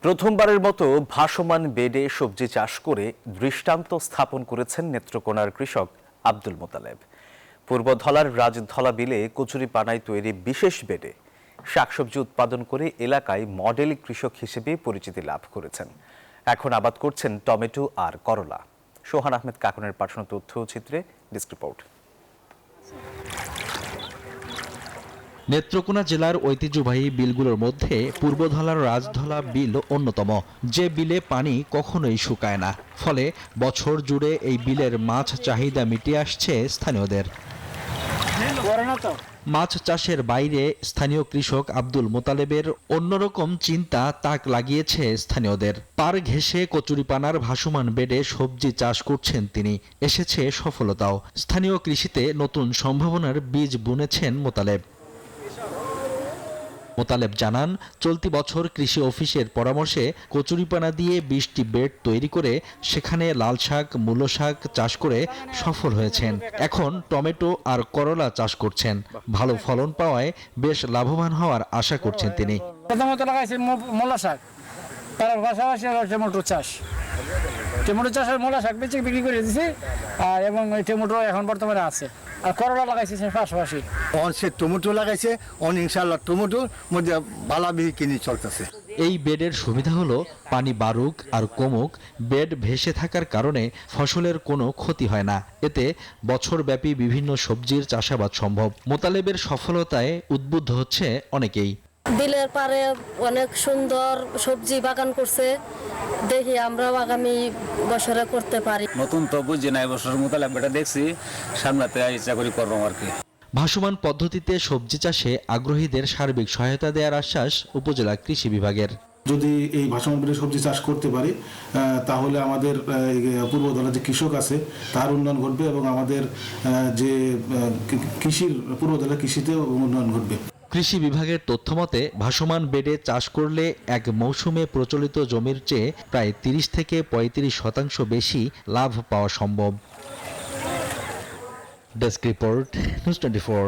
প্রথমবারের মতো ভাসমান বেডে সবজি চাষ করে দৃষ্টান্ত স্থাপন করেছেন নেত্রকোনার কৃষক আব্দুল মোতালেব। পূর্ব ধলার রাজধলা বিলে কচুরিপানায় তৈরি বিশেষ বেডে শাকসবজি উৎপাদন করে এলাকায় মডেল কৃষক হিসেবে পরিচিতি লাভ করেছেন। এখন আবাদ করছেন টমেটো আর করলা। সোহান আহমেদ কাকনের পাঠানো তথ্যচিত্রে ডেস্ক রিপোর্ট। নেত্রকোনা জেলার ঐতিহ্যবাহী বিলগুলোর মধ্যে পূর্বধলার রাজধলা বিল অন্যতম, যে বিলে পানি কখনোই শুকায় না। ফলে বছর জুড়ে এই বিলের মাছ চাহিদা মিটিয়ে আসছে স্থানীয়দের। মাছ চাষের বাইরে স্থানীয় কৃষক আব্দুল মোতালেবের অন্যরকম চিন্তা তাক লাগিয়েছে স্থানীয়দের। পার ঘেঁষে কচুরিপানার ভাসমান বেডে সবজি চাষ করছেন তিনি। এসেছে সফলতাও। স্থানীয় কৃষিতে নতুন সম্ভাবনার বীজ বুনেছেন মোতালেব। মোতালেব জানান, চলতি বছর কৃষি অফিসের পরামর্শে কচুরিপানা দিয়ে 20টি বেড তৈরি করে সেখানে লাল শাক, মূলো শাক চাষ করে সফল হয়েছেন। এখন টমেটো আর করলা চাষ করছেন। ভালো ফলন পাওয়ায় বেশ লাভবান হওয়ার আশা করছেন তিনি। প্রথমত লাগাইছি মূলা শাক, তার পাশাপাশি টমেটো চাষ। টমেটো চাষের মূলা শাক বেচে বিক্রি করে দিছি, আর এবং ওই টমেটো এখন বর্তমানে আছে। আর করলা লাগাইছি পাশাপাশি। সে টমেটো লাগাইছে, ইনশাআল্লাহ টমেটোর মধ্যে ভালো বিক্রি চলতেছে। এই বেডের সুবিধা হলো পানি বাড়ুক আর কমুক, বেড ভেসে থাকার কারণে ফসলের কোনো ক্ষতি হয় না। এতে বছরব্যাপী বিভিন্ন সবজির চাষাবাদ সম্ভব। মোতালেবের সফলতায় উদ্বুদ্ধ হচ্ছে অনেকেই। বিলের পারে অনেক সুন্দর সবজি বাগান করছে, দেখি আমরাও আগামী বছরে করতে পারি। নতুন তো বুঝি না, এবছর মোতালেবটা দেখছি, সামনেতে ইচ্ছা করি করবো আর কি। ভাসমান পদ্ধতিতে সবজি চাষে আগ্রহীদের সার্বিক সহায়তা দেওয়ার আশ্বাস উপজেলা কৃষি বিভাগের। যদি এই ভাসমান বেডে সবজি চাষ করতে পারি তাহলে আমাদের পূর্বধলা যে কৃষক আছে তার উন্নয়ন ঘটবে এবং আমাদের যে কৃষির পূর্বধলা কৃষিতেও উন্নয়ন ঘটবে। কৃষি বিভাগের তথ্যমতে ভাসমান বেডে চাষ করলে এক মৌসুমে প্রচলিত জমির চেয়ে প্রায় 30 থেকে 35% বেশি লাভ পাওয়া সম্ভব। Desk report, news 24।